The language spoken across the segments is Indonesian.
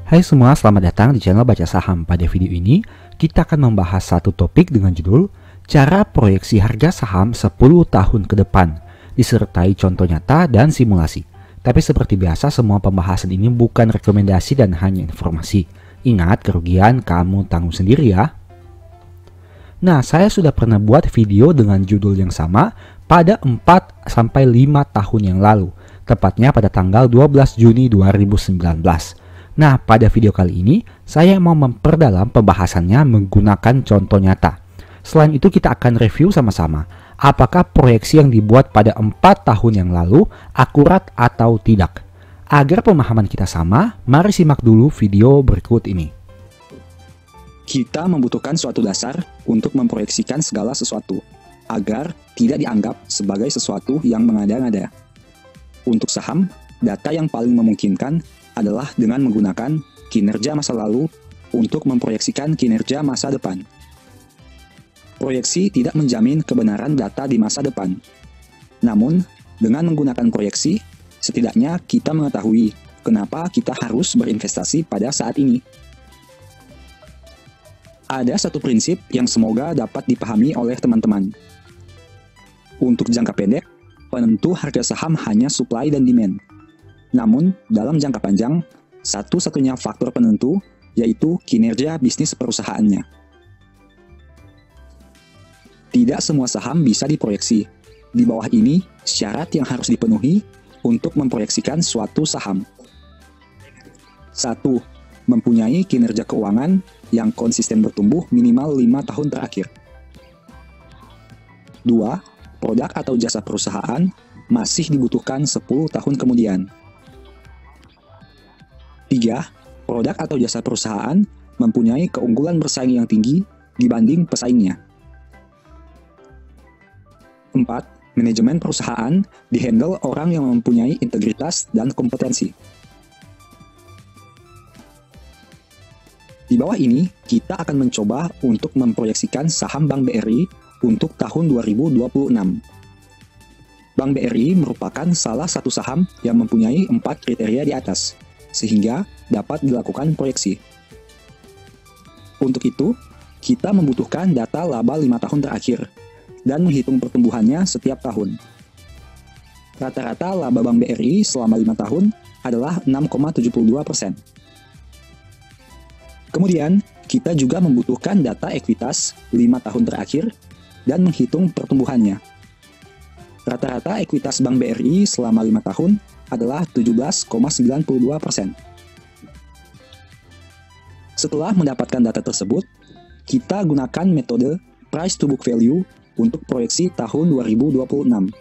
Hai semua, selamat datang di channel Baca Saham. Pada video ini, kita akan membahas satu topik dengan judul Cara Proyeksi Harga Saham 10 tahun ke depan, disertai contoh nyata dan simulasi. Tapi seperti biasa, semua pembahasan ini bukan rekomendasi dan hanya informasi. Ingat, kerugian kamu tanggung sendiri ya. Nah, saya sudah pernah buat video dengan judul yang sama pada 4-5 tahun yang lalu, tepatnya pada tanggal 12 Juni 2019. Nah, pada video kali ini, saya mau memperdalam pembahasannya menggunakan contoh nyata. Selain itu, kita akan review sama-sama, apakah proyeksi yang dibuat pada 4 tahun yang lalu akurat atau tidak. Agar pemahaman kita sama, mari simak dulu video berikut ini. Kita membutuhkan suatu dasar untuk memproyeksikan segala sesuatu, agar tidak dianggap sebagai sesuatu yang mengada-ngada. Untuk saham, data yang paling memungkinkan adalah dengan menggunakan kinerja masa lalu untuk memproyeksikan kinerja masa depan. Proyeksi tidak menjamin kebenaran data di masa depan. Namun, dengan menggunakan proyeksi, setidaknya kita mengetahui kenapa kita harus berinvestasi pada saat ini. Ada satu prinsip yang semoga dapat dipahami oleh teman-teman. Untuk jangka pendek, penentu harga saham hanya supply dan demand. Namun, dalam jangka panjang, satu-satunya faktor penentu yaitu kinerja bisnis perusahaannya. Tidak semua saham bisa diproyeksi. Di bawah ini, syarat yang harus dipenuhi untuk memproyeksikan suatu saham. 1. Mempunyai kinerja keuangan yang konsisten bertumbuh minimal 5 tahun terakhir. 2. Produk atau jasa perusahaan masih dibutuhkan 10 tahun kemudian. 3. Produk atau jasa perusahaan mempunyai keunggulan bersaing yang tinggi dibanding pesaingnya. 4. Manajemen perusahaan dihandle orang yang mempunyai integritas dan kompetensi. Di bawah ini, kita akan mencoba untuk memproyeksikan saham Bank BRI untuk tahun 2026. Bank BRI merupakan salah satu saham yang mempunyai 4 kriteria di atas, sehingga dapat dilakukan proyeksi. Untuk itu, kita membutuhkan data laba 5 tahun terakhir dan menghitung pertumbuhannya setiap tahun. Rata-rata laba Bank BRI selama 5 tahun adalah 6,72%. Kemudian, kita juga membutuhkan data ekuitas 5 tahun terakhir dan menghitung pertumbuhannya. Rata-rata ekuitas Bank BRI selama 5 tahun adalah 17,92%. Setelah mendapatkan data tersebut, kita gunakan metode price to book value untuk proyeksi tahun 2026.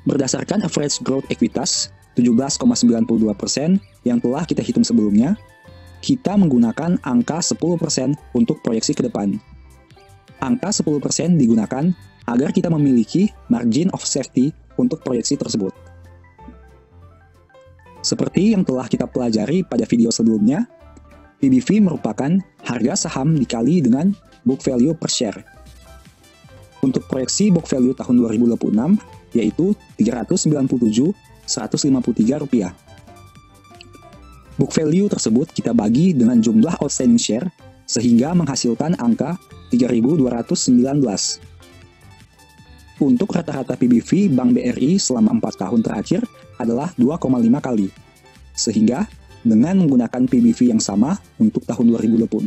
Berdasarkan average growth ekuitas 17,92% yang telah kita hitung sebelumnya, kita menggunakan angka 10% untuk proyeksi ke depan. Angka 10% digunakan agar kita memiliki margin of safety untuk proyeksi tersebut. Seperti yang telah kita pelajari pada video sebelumnya, PBV merupakan harga saham dikali dengan book value per share. Untuk proyeksi book value tahun 2026 yaitu Rp397.153. Book value tersebut kita bagi dengan jumlah outstanding share sehingga menghasilkan angka 3.219. Untuk rata-rata PBV Bank BRI selama 4 tahun terakhir adalah 2,5 kali. Sehingga, dengan menggunakan PBV yang sama untuk tahun 2026,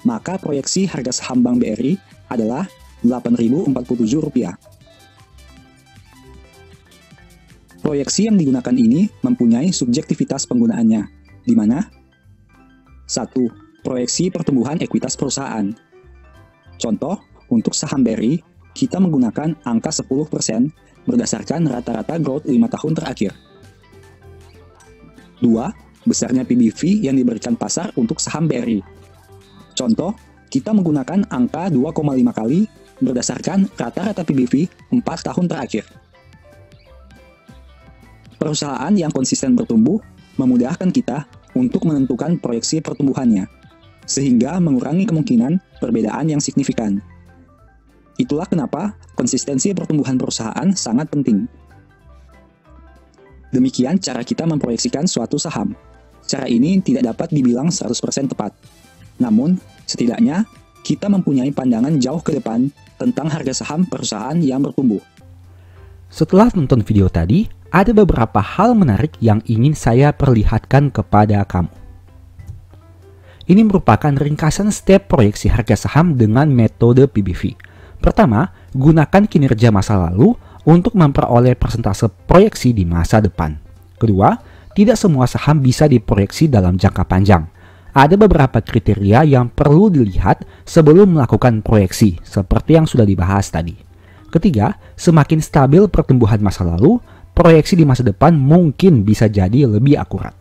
maka proyeksi harga saham Bank BRI adalah Rp8.047. Proyeksi yang digunakan ini mempunyai subjektivitas penggunaannya, di mana 1. Proyeksi pertumbuhan ekuitas perusahaan. Contoh, untuk saham BRI, kita menggunakan angka 10% berdasarkan rata-rata growth 5 tahun terakhir. 2. Besarnya PBV yang diberikan pasar untuk saham BRI. Contoh, kita menggunakan angka 2,5 kali berdasarkan rata-rata PBV 4 tahun terakhir. Perusahaan yang konsisten bertumbuh memudahkan kita untuk menentukan proyeksi pertumbuhannya, sehingga mengurangi kemungkinan perbedaan yang signifikan. Itulah kenapa konsistensi pertumbuhan perusahaan sangat penting. Demikian cara kita memproyeksikan suatu saham. Cara ini tidak dapat dibilang 100% tepat. Namun, setidaknya kita mempunyai pandangan jauh ke depan tentang harga saham perusahaan yang bertumbuh. Setelah nonton video tadi, ada beberapa hal menarik yang ingin saya perlihatkan kepada kamu. Ini merupakan ringkasan step proyeksi harga saham dengan metode PBV. Pertama, gunakan kinerja masa lalu untuk memperoleh persentase proyeksi di masa depan. Kedua, tidak semua saham bisa diproyeksi dalam jangka panjang. Ada beberapa kriteria yang perlu dilihat sebelum melakukan proyeksi, seperti yang sudah dibahas tadi. Ketiga, semakin stabil pertumbuhan masa lalu, proyeksi di masa depan mungkin bisa jadi lebih akurat.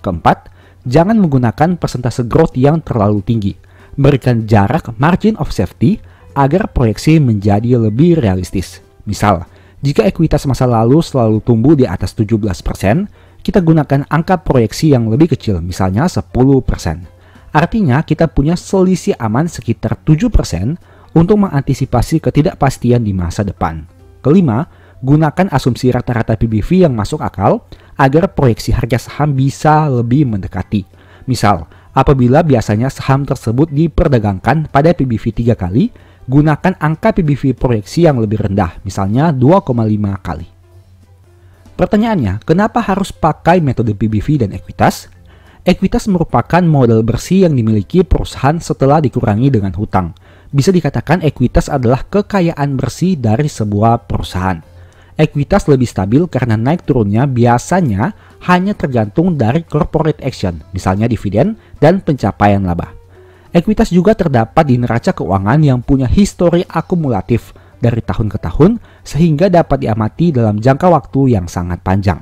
Keempat, jangan menggunakan persentase growth yang terlalu tinggi. Berikan jarak margin of safety agar proyeksi menjadi lebih realistis. Misal, jika ekuitas masa lalu selalu tumbuh di atas 17%, kita gunakan angka proyeksi yang lebih kecil, misalnya 10%. Artinya kita punya selisih aman sekitar 7% untuk mengantisipasi ketidakpastian di masa depan. Kelima, gunakan asumsi rata-rata PBV yang masuk akal agar proyeksi harga saham bisa lebih mendekati. Misal, apabila biasanya saham tersebut diperdagangkan pada PBV 3 kali, gunakan angka PBV proyeksi yang lebih rendah, misalnya 2,5 kali. Pertanyaannya, kenapa harus pakai metode PBV dan ekuitas? Ekuitas merupakan modal bersih yang dimiliki perusahaan setelah dikurangi dengan hutang. Bisa dikatakan ekuitas adalah kekayaan bersih dari sebuah perusahaan. Ekuitas lebih stabil karena naik turunnya biasanya hanya tergantung dari corporate action, misalnya dividen dan pencapaian laba. Ekuitas juga terdapat di neraca keuangan yang punya histori akumulatif dari tahun ke tahun sehingga dapat diamati dalam jangka waktu yang sangat panjang.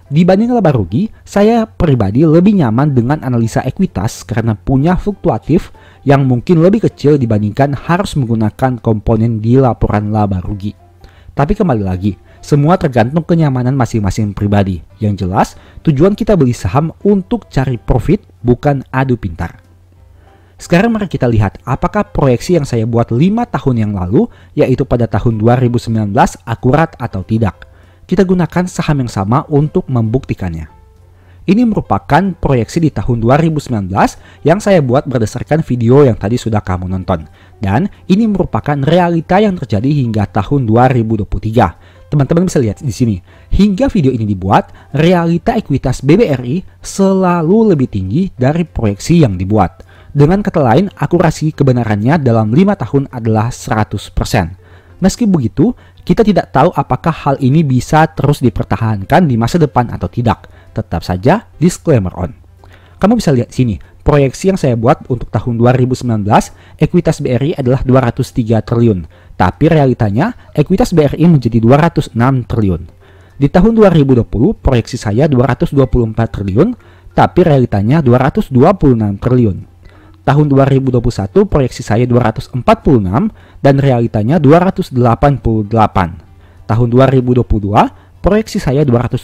Dibanding laba rugi, saya pribadi lebih nyaman dengan analisa ekuitas karena punya fluktuatif yang mungkin lebih kecil dibandingkan harus menggunakan komponen di laporan laba rugi. Tapi kembali lagi, semua tergantung kenyamanan masing-masing pribadi. Yang jelas, tujuan kita beli saham untuk cari profit, bukan adu pintar. Sekarang mari kita lihat apakah proyeksi yang saya buat 5 tahun yang lalu, yaitu pada tahun 2019, akurat atau tidak. Kita gunakan saham yang sama untuk membuktikannya. Ini merupakan proyeksi di tahun 2019 yang saya buat berdasarkan video yang tadi sudah kamu nonton. Dan ini merupakan realita yang terjadi hingga tahun 2023. Teman-teman bisa lihat di sini. Hingga video ini dibuat, realita ekuitas BBRI selalu lebih tinggi dari proyeksi yang dibuat. Dengan kata lain, akurasi kebenarannya dalam 5 tahun adalah 100%. Meski begitu, kita tidak tahu apakah hal ini bisa terus dipertahankan di masa depan atau tidak. Tetap saja, disclaimer on. Kamu bisa lihat sini, proyeksi yang saya buat untuk tahun 2019, ekuitas BRI adalah 203 triliun. Tapi realitanya, ekuitas BRI menjadi 206 triliun. Di tahun 2020, proyeksi saya 224 triliun, tapi realitanya 226 triliun. Tahun 2021 proyeksi saya 246 dan realitanya 288. Tahun 2022 proyeksi saya 271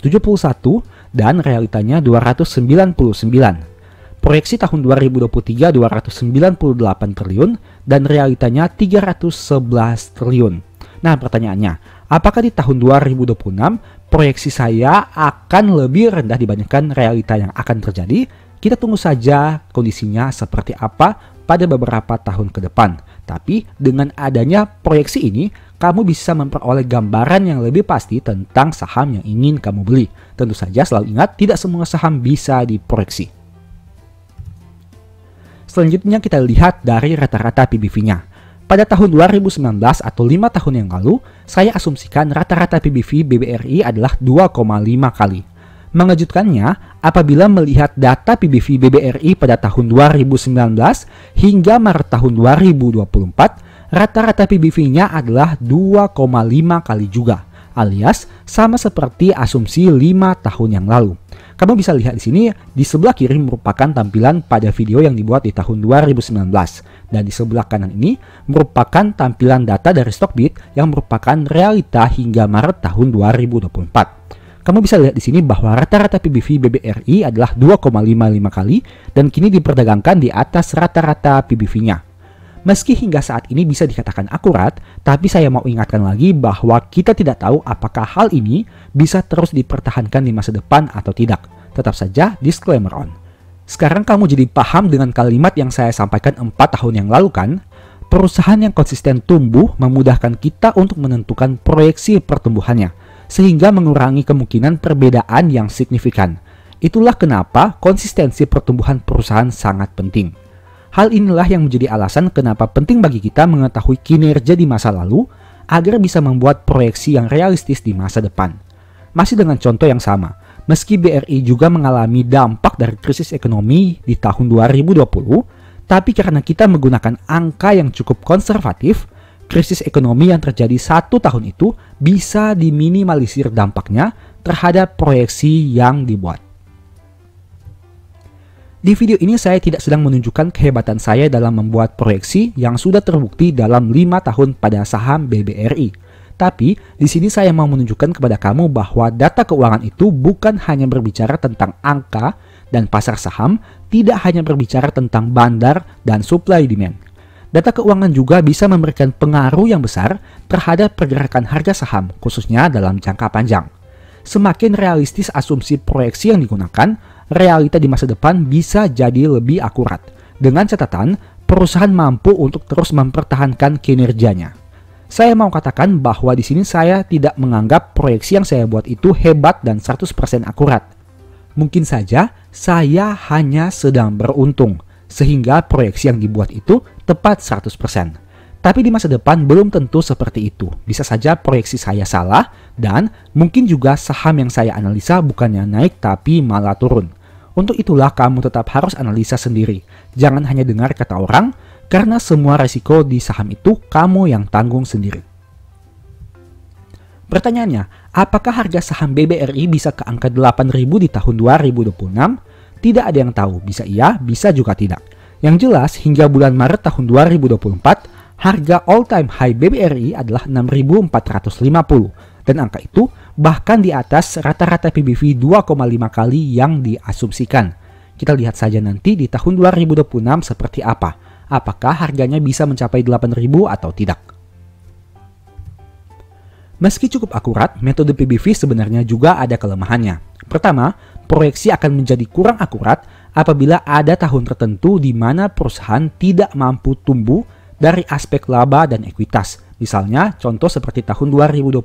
dan realitanya 299. Proyeksi tahun 2023 298 triliun dan realitanya 311 triliun. Nah, pertanyaannya, apakah di tahun 2026 proyeksi saya akan lebih rendah dibandingkan realita yang akan terjadi? Kita tunggu saja kondisinya seperti apa pada beberapa tahun ke depan. Tapi dengan adanya proyeksi ini, kamu bisa memperoleh gambaran yang lebih pasti tentang saham yang ingin kamu beli. Tentu saja selalu ingat, tidak semua saham bisa diproyeksi. Selanjutnya kita lihat dari rata-rata PBV-nya. Pada tahun 2019 atau 5 tahun yang lalu, saya asumsikan rata-rata PBV BBRI adalah 2,5 kali. Mengejutkannya, apabila melihat data PBV BBRI pada tahun 2019 hingga Maret tahun 2024, rata-rata PBV-nya adalah 2,5 kali juga, alias sama seperti asumsi 5 tahun yang lalu. Kamu bisa lihat di sini, di sebelah kiri merupakan tampilan pada video yang dibuat di tahun 2019, dan di sebelah kanan ini merupakan tampilan data dari Stockbit yang merupakan realita hingga Maret tahun 2024. Kamu bisa lihat di sini bahwa rata-rata PBV BBRI adalah 2,55 kali dan kini diperdagangkan di atas rata-rata PBV-nya. Meski hingga saat ini bisa dikatakan akurat, tapi saya mau ingatkan lagi bahwa kita tidak tahu apakah hal ini bisa terus dipertahankan di masa depan atau tidak. Tetap saja disclaimer on. Sekarang kamu jadi paham dengan kalimat yang saya sampaikan 4 tahun yang lalu kan? Perusahaan yang konsisten tumbuh memudahkan kita untuk menentukan proyeksi pertumbuhannya, sehingga mengurangi kemungkinan perbedaan yang signifikan. Itulah kenapa konsistensi pertumbuhan perusahaan sangat penting. Hal inilah yang menjadi alasan kenapa penting bagi kita mengetahui kinerja di masa lalu agar bisa membuat proyeksi yang realistis di masa depan. Masih dengan contoh yang sama, meski BRI juga mengalami dampak dari krisis ekonomi di tahun 2020, tapi karena kita menggunakan angka yang cukup konservatif, krisis ekonomi yang terjadi 1 tahun itu bisa diminimalisir dampaknya terhadap proyeksi yang dibuat. Di video ini saya tidak sedang menunjukkan kehebatan saya dalam membuat proyeksi yang sudah terbukti dalam 5 tahun pada saham BBRI. Tapi di sini saya mau menunjukkan kepada kamu bahwa data keuangan itu bukan hanya berbicara tentang angka dan pasar saham, tidak hanya berbicara tentang bandar dan supply demand. Data keuangan juga bisa memberikan pengaruh yang besar terhadap pergerakan harga saham, khususnya dalam jangka panjang. Semakin realistis asumsi proyeksi yang digunakan, realita di masa depan bisa jadi lebih akurat. Dengan catatan, perusahaan mampu untuk terus mempertahankan kinerjanya. Saya mau katakan bahwa di sini saya tidak menganggap proyeksi yang saya buat itu hebat dan 100% akurat. Mungkin saja saya hanya sedang beruntung, sehingga proyeksi yang dibuat itu tepat 100%. Tapi di masa depan belum tentu seperti itu. Bisa saja proyeksi saya salah, dan mungkin juga saham yang saya analisa bukannya naik tapi malah turun. Untuk itulah kamu tetap harus analisa sendiri. Jangan hanya dengar kata orang, karena semua resiko di saham itu kamu yang tanggung sendiri. Pertanyaannya, apakah harga saham BBRI bisa ke angka 8.000 di tahun 2026? Tidak ada yang tahu, bisa iya, bisa juga tidak. Yang jelas, hingga bulan Maret tahun 2024, harga all-time high BBRI adalah 6.450. Dan angka itu bahkan di atas rata-rata PBV 2,5 kali yang diasumsikan. Kita lihat saja nanti di tahun 2026 seperti apa. Apakah harganya bisa mencapai 8.000 atau tidak. Meski cukup akurat, metode PBV sebenarnya juga ada kelemahannya. Pertama, proyeksi akan menjadi kurang akurat apabila ada tahun tertentu di mana perusahaan tidak mampu tumbuh dari aspek laba dan ekuitas. Misalnya, contoh seperti tahun 2020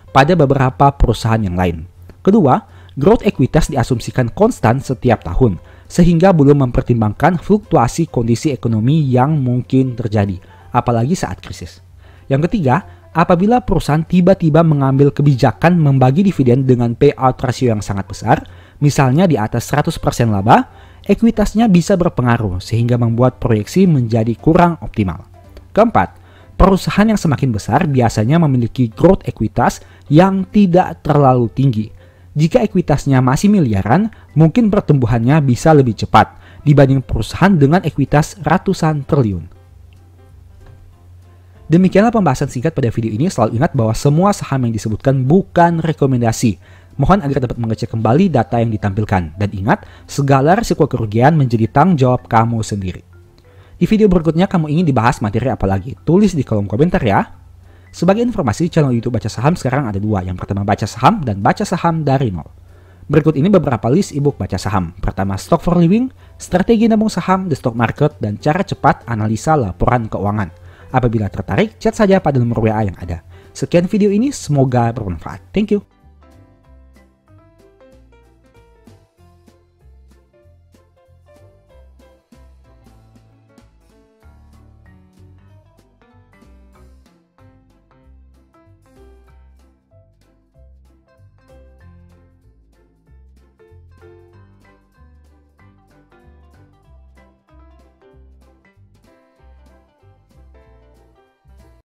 pada beberapa perusahaan yang lain. Kedua, growth ekuitas diasumsikan konstan setiap tahun, sehingga belum mempertimbangkan fluktuasi kondisi ekonomi yang mungkin terjadi, apalagi saat krisis. Yang ketiga, apabila perusahaan tiba-tiba mengambil kebijakan membagi dividen dengan payout ratio yang sangat besar, misalnya di atas 100% laba, ekuitasnya bisa berpengaruh sehingga membuat proyeksi menjadi kurang optimal. Keempat, perusahaan yang semakin besar biasanya memiliki growth ekuitas yang tidak terlalu tinggi. Jika ekuitasnya masih miliaran, mungkin pertumbuhannya bisa lebih cepat dibanding perusahaan dengan ekuitas ratusan triliun. Demikianlah pembahasan singkat pada video ini. Selalu ingat bahwa semua saham yang disebutkan bukan rekomendasi. Mohon agar dapat mengecek kembali data yang ditampilkan. Dan ingat, segala risiko kerugian menjadi tanggung jawab kamu sendiri. Di video berikutnya kamu ingin dibahas materi apa lagi? Tulis di kolom komentar ya. Sebagai informasi, channel YouTube Baca Saham sekarang ada 2. Yang pertama Baca Saham dan Baca Saham dari nol. Berikut ini beberapa list ebook Baca Saham. Pertama, Stock for Living, Strategi Nabung Saham, The Stock Market, dan Cara Cepat Analisa Laporan Keuangan. Apabila tertarik, chat saja pada nomor WA yang ada. Sekian video ini, semoga bermanfaat. Thank you.